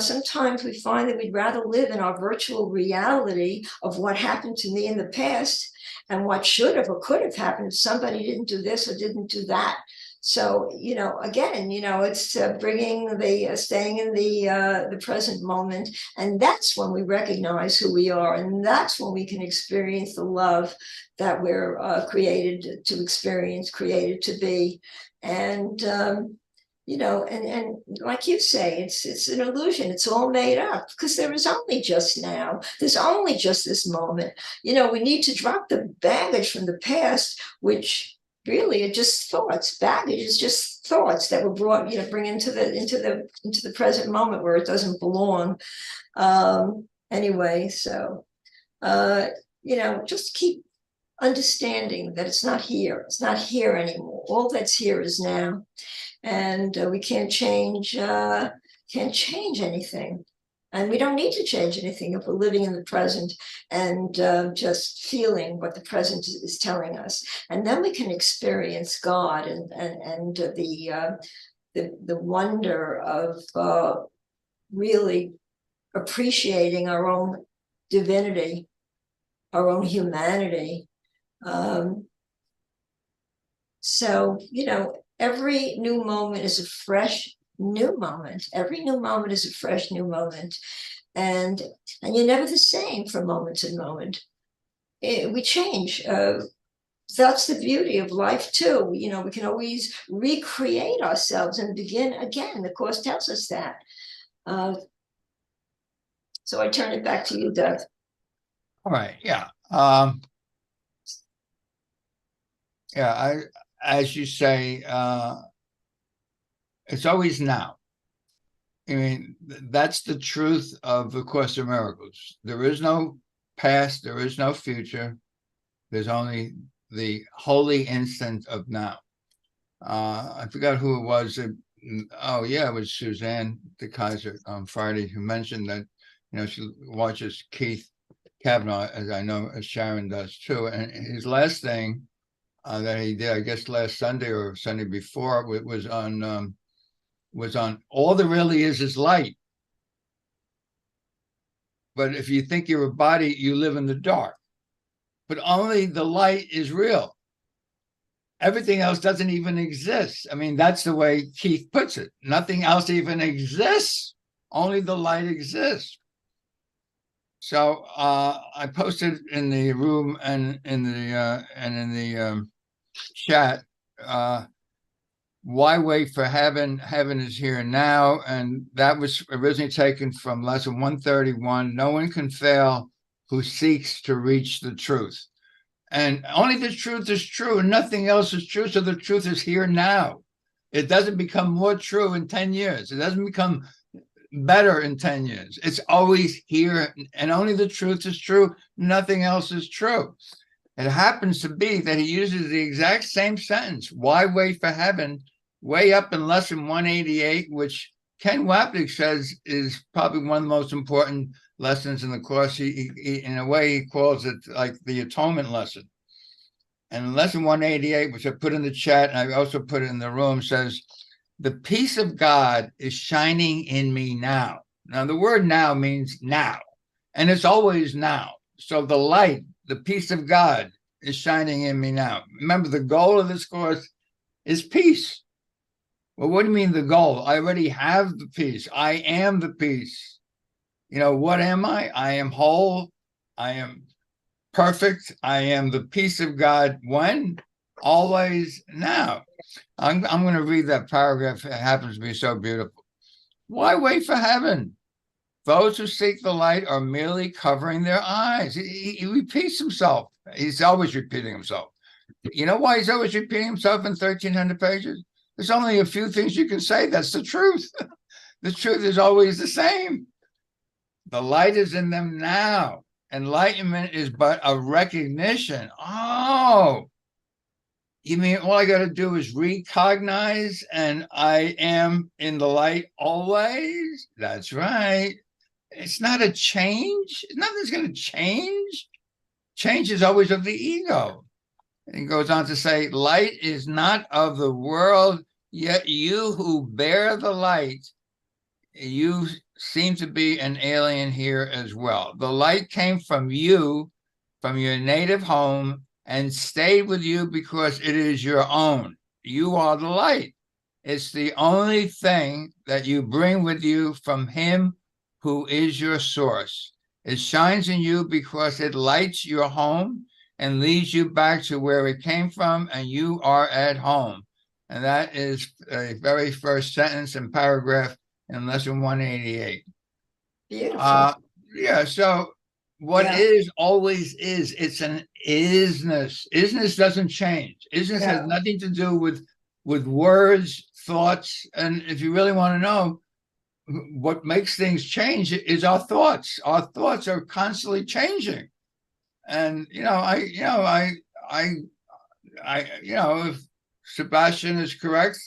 S2: sometimes we find that we'd rather live in our virtual reality of what happened to me in the past and what should have or could have happened if somebody didn't do this or didn't do that. So, again, it's staying in the present moment. And that's when we recognize who we are. And that's when we can experience the love that we're created to experience, created to be. And, and like you say, it's an illusion. It's all made up, because there is only just now. There's only just this moment. We need to drop the baggage from the past, which really are just thoughts. Baggage is just thoughts that were bring into the present moment where it doesn't belong. Anyway, so just keep understanding that it's not here. It's not here anymore. All that's here is now, and we can't change anything. And we don't need to change anything if we're living in the present and just feeling what the present is telling us. And then we can experience God and the wonder of really appreciating our own divinity, our own humanity. So, every new moment is a fresh new moment. Every new moment is a fresh new moment. And you're never the same from moment to moment. We change. That's the beauty of life too. We can always recreate ourselves and begin again. The Course tells us that. So I turn it back to you, Doug.
S3: All right. Yeah. As you say, it's always now. I mean, that's the truth of the Course of Miracles. There is no past, there is no future. There's only the holy instant of now. I forgot who it was. It was Suzanne de Kaiser on Friday who mentioned that, she watches Keith Kavanaugh, as I know, as Sharon does too. And his last thing that he did, I guess last Sunday or Sunday before, was on all there really is light. But if you think you're a body, you live in the dark. But only the light is real. Everything else doesn't even exist. I mean, that's the way Keith puts it. Nothing else even exists. Only the light exists. So I posted in the room and in the chat, why wait for heaven? Heaven is here now. And that was originally taken from lesson 131. No one can fail who seeks to reach the truth. And only the truth is true and nothing else is true. So the truth is here now. It doesn't become more true in 10 years. It doesn't become better in 10 years. It's always here, and only the truth is true. Nothing else is true. It happens to be that he uses the exact same sentence, why wait for heaven, way up in lesson 188, which Ken Wapnick says is probably one of the most important lessons in the Course. He in a way, he calls it like the atonement lesson. And lesson 188, which I put in the chat, and I also put it in the room, says, the peace of God is shining in me now. Now, the word now means now, and it's always now. So the light, the peace of God is shining in me now. Remember, the goal of this Course is peace. Well, what do you mean the goal? I already have the peace. I am the peace. What am I? I am whole. I am perfect. I am the peace of God. When? Always, now. I'm going to read that paragraph. It happens to be so beautiful. Why wait for heaven? Those who seek the light are merely covering their eyes. He repeats himself. He's always repeating himself. You know why he's always repeating himself in 1,300 pages? There's only a few things you can say. That's the truth. The truth is always the same. The light is in them now. Enlightenment is but a recognition. Oh, you mean all I got to do is recognize and I am in the light always? That's right. It's not a change. Nothing's going to change. Change is always of the ego. And he goes on to say, light is not of the world, yet you who bear the light, you seem to be an alien here as well. The light came from you, from your native home, and stayed with you because it is your own. You are the light. It's the only thing that you bring with you from him who is your source. It shines in you because it lights your home and leads you back to where it came from, and you are at home. And that is a very first sentence and paragraph in lesson 188.
S2: Beautiful.
S3: Yeah, so what is always is. It's an isness. Isness doesn't change. Isness has nothing to do with words, thoughts. And if you really want to know what makes things change is our thoughts. Our thoughts are constantly changing. And if Sebastian is correct,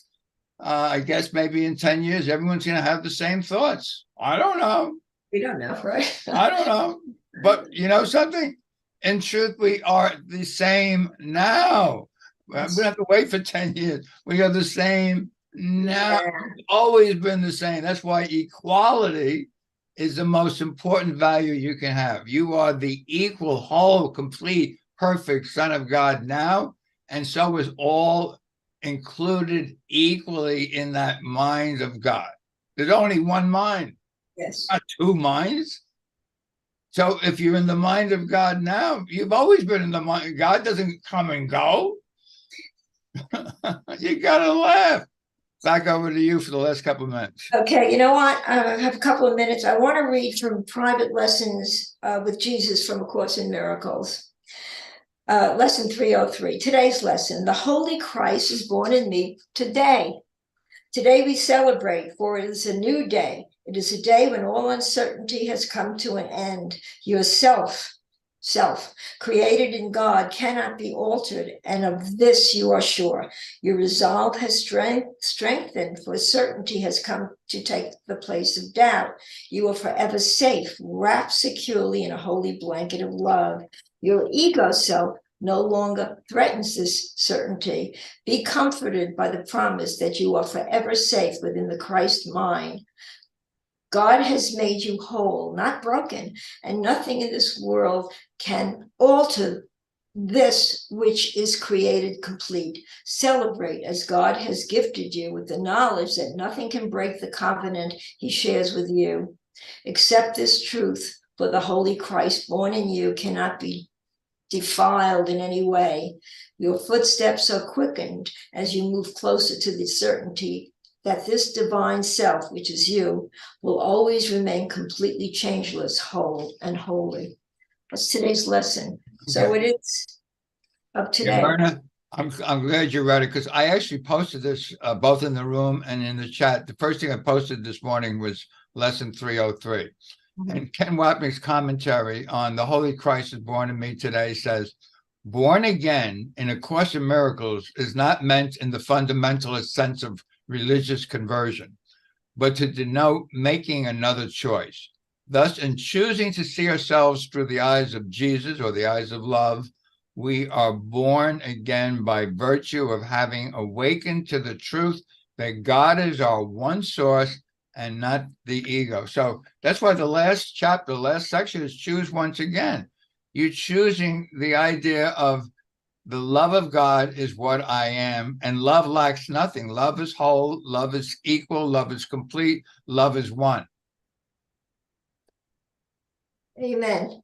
S3: I guess maybe in 10 years everyone's going to have the same thoughts. I don't know.
S2: We don't know, right?
S3: I don't know. But you know something? In truth, we are the same now. We don't have to wait for 10 years. We are the same now. It's always been the same. That's why equality is the most important value you can have. You are the equal, whole, complete, perfect Son of God now. And so is all included equally in that mind of God. There's only one mind.
S2: Yes.
S3: Not two minds. So if you're in the mind of God now, you've always been in the mind. God doesn't come and go. You got to laugh. Back over to you for the last couple of minutes.
S2: Okay, you know what? I have a couple of minutes. I want to read from Private Lessons with Jesus from A Course in Miracles. Lesson 303. Today's lesson. The Holy Christ is born in me today. Today we celebrate, for it is a new day. It is a day when all uncertainty has come to an end. Your self, created in God, cannot be altered, and of this you are sure. Your resolve has strengthened, for certainty has come to take the place of doubt. You are forever safe, wrapped securely in a holy blanket of love. Your ego self no longer threatens this certainty. Be comforted by the promise that you are forever safe within the Christ mind. God has made you whole, not broken, and nothing in this world can alter this which is created complete. Celebrate as God has gifted you with the knowledge that nothing can break the covenant he shares with you. Accept this truth, for the Holy Christ born in you cannot be defiled in any way. Your footsteps are quickened as you move closer to the certainty that this divine self, which is you, will always remain completely changeless, whole, and holy. That's today's lesson. So it is of today.
S3: Yeah, Myrna, I'm glad you read it, because I actually posted this both in the room and in the chat. The first thing I posted this morning was lesson 303. And Ken Wapnick's commentary on the Holy Christ is born in me today says, born again in A Course in Miracles is not meant in the fundamentalist sense of religious conversion, but to denote making another choice. Thus, in choosing to see ourselves through the eyes of Jesus or the eyes of love, we are born again by virtue of having awakened to the truth that God is our one source and not the ego. So that's why the last chapter, the last section is choose once again. You're choosing the idea of The love of God is what I am, and love lacks nothing. Love is whole, love is equal, love is complete, love is one.
S2: Amen.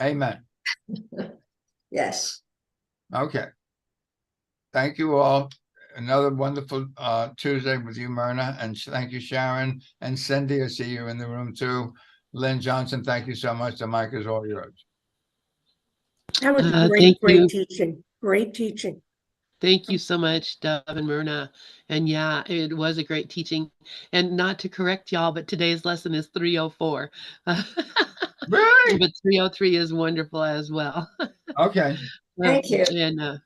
S3: Amen.
S2: Yes.
S3: Okay. Thank you all. Another wonderful Tuesday with you, Myrna. And thank you, Sharon and Cindy. I see you in the room too. Lynn Johnson, thank you so much. The mic is all yours.
S4: That was
S1: Thank
S4: great
S1: you.
S4: teaching. Great teaching.
S1: Thank you so much, Dove and Myrna. And yeah, it was a great teaching. And not to correct y'all, but today's lesson is 304.
S3: Really?
S1: But 303 is wonderful as well.
S3: Okay.
S2: Thank you.
S1: And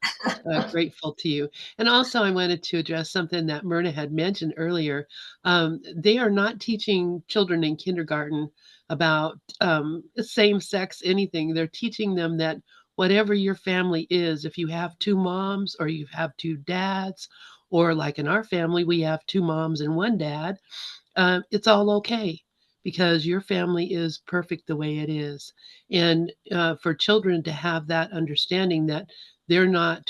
S1: grateful to you. And also, I wanted to address something that Myrna had mentioned earlier. They are not teaching children in kindergarten about same sex anything. They're teaching them that whatever your family is, if you have two moms or you have two dads, or like in our family, we have two moms and one dad, it's all okay because your family is perfect the way it is. And for children to have that understanding that they're not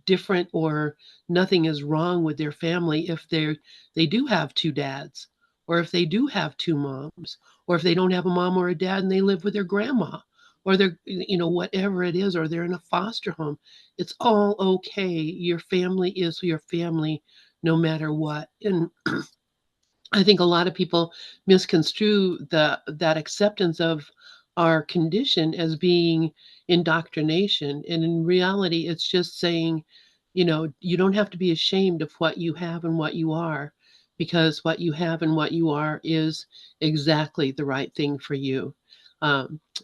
S1: different or nothing is wrong with their family if they do have two dads, or if they do have two moms, or if they don't have a mom or a dad and they live with their grandma, or they're, whatever it is, or they're in a foster home. It's all okay. Your family is your family no matter what. And I think a lot of people misconstrue that acceptance of our condition as being indoctrination. And in reality, it's just saying, you don't have to be ashamed of what you have and what you are, because what you have and what you are is exactly the right thing for you.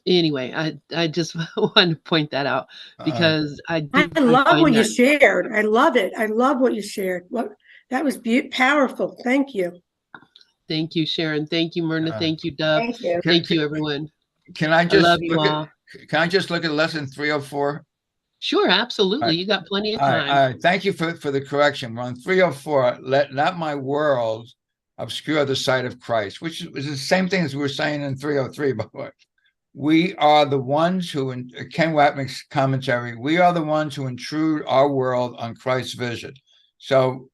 S1: Anyway, I just want to point that out because
S4: I
S1: I
S4: love
S1: find
S4: what you
S1: that.
S4: shared. I love it. I love what you shared. That was powerful. Thank you.
S1: Thank you, Sharon. Thank you, Myrna. Thank you, Dove.
S2: Thank you.
S1: Thank you, everyone.
S3: Can I
S1: I love
S3: just
S1: you
S3: look at
S1: all.
S3: can I just look at lesson 304?
S1: Sure,
S3: All
S1: absolutely.
S3: right.
S1: You got plenty of
S3: All right,
S1: time.
S3: all right. Thank you for the correction. We're on 304. Let not my world obscure the sight of Christ, which is the same thing as we were saying in 303, by the way. We are the ones who, in Ken Watnick's commentary, we are the ones who intrude our world on Christ's vision. So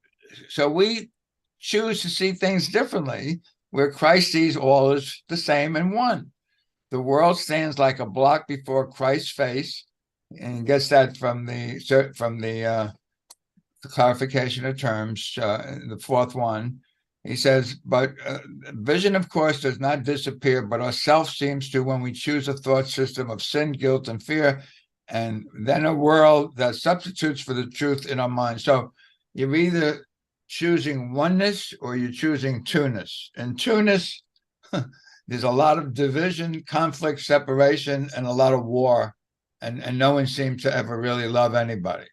S3: we choose to see things differently, where Christ sees all as the same and one. The world stands like a block before Christ's face, and gets that from the clarification of terms, the fourth one. He says, but vision, of course, does not disappear, but our self seems to when we choose a thought system of sin, guilt, and fear, and then a world that substitutes for the truth in our minds. So you're either choosing oneness or you're choosing two-ness. And two-ness, there's a lot of division, conflict, separation, and a lot of war. And no one seems to ever really love anybody.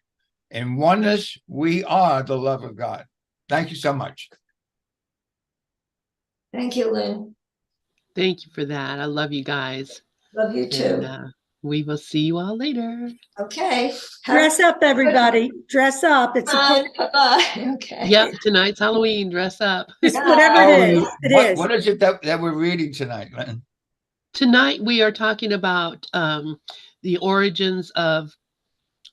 S3: In oneness, we are the love of God. Thank you so much.
S2: Thank you, Lynn.
S1: Thank you for that. I love you guys.
S2: Love you too.
S1: And we will see you all later.
S2: Okay.
S4: Dress up, everybody. Dress up. It's
S2: Bye. Okay.
S1: Yep, tonight's Halloween. Dress up.
S4: just whatever it is. It is.
S3: What is it that we're reading tonight, Lynn?
S1: Tonight we are talking about the origins of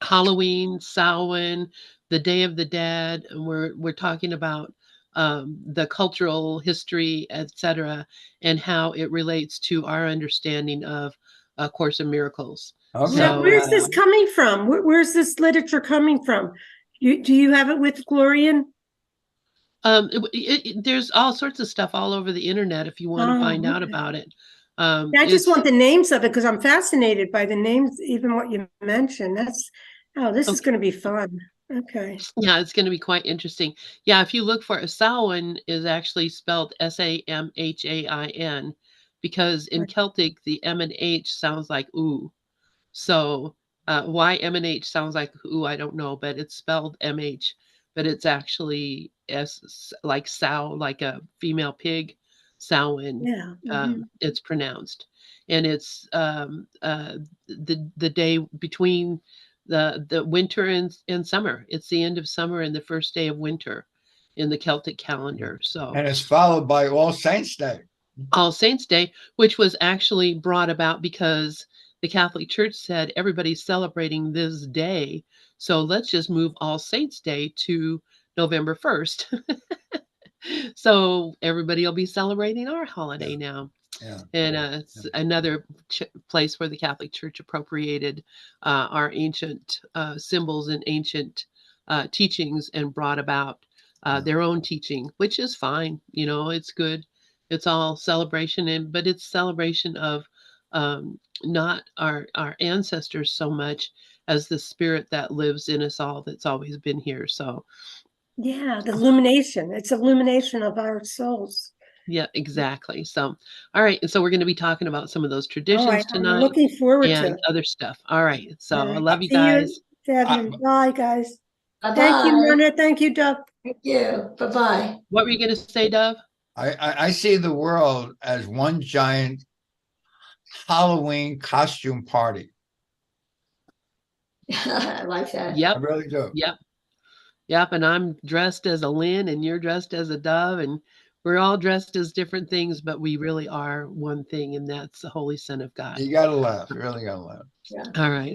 S1: Halloween, Samhain, the Day of the Dead. And we're talking about the cultural history, etc., and how it relates to our understanding of A Course in Miracles.
S3: Okay.
S4: Now, where's this coming from? Where's this literature coming from? Do you have it with Glorian?
S1: There's all sorts of stuff all over the internet if you want to find out about it.
S4: I just want the names of it because I'm fascinated by the names, even what you mentioned. This is going to be fun. Okay.
S1: Yeah, it's going to be quite interesting. Yeah, if you look for it, Samhain is actually spelled Samhain because in Celtic the M and H sounds like ooh. So why M and H sounds like ooh, I don't know, but it's spelled MH, but it's actually S, like sow, like a female pig, Samhain.
S4: Yeah.
S1: It's pronounced, and it's the day between the winter and summer. It's the end of summer and the first day of winter in the Celtic calendar. So,
S3: and it's followed by All Saints Day.
S1: All Saints Day, which was actually brought about because the Catholic Church said everybody's celebrating this day, so let's just move All Saints Day to November 1st. So everybody will be celebrating our holiday now.
S3: Yeah.
S1: And it's another place where the Catholic Church appropriated our ancient symbols and ancient teachings and brought about their own teaching, which is fine. You know, it's good. It's all celebration, but it's celebration of not our ancestors so much as the spirit that lives in us all, that's always been here. So
S4: Yeah, the illumination. It's illumination of our souls.
S1: yeah, exactly. So, all right. And so we're going to be talking about some of those
S4: All right,
S1: traditions
S4: I'm
S1: tonight
S4: looking forward to
S1: and
S4: it.
S1: other stuff. All right. So
S4: All
S1: I
S4: right.
S1: love you
S4: See you,
S1: guys.
S4: Devin. Bye, guys.
S2: Bye
S4: Thank you,
S2: bye.
S4: Myrna. Thank you, Doug.
S2: Thank you. Bye bye.
S1: What were you going to say, Dove?
S3: I see the world as one giant Halloween costume party.
S2: I like that.
S3: I
S1: Yep.
S3: really do.
S1: Yep. Yep. And I'm dressed as a Lynn and you're dressed as a dove. And we're all dressed as different things, but we really are one thing. And that's the Holy Son of God.
S3: You got to laugh. You really got to laugh.
S2: Yeah.
S1: All right.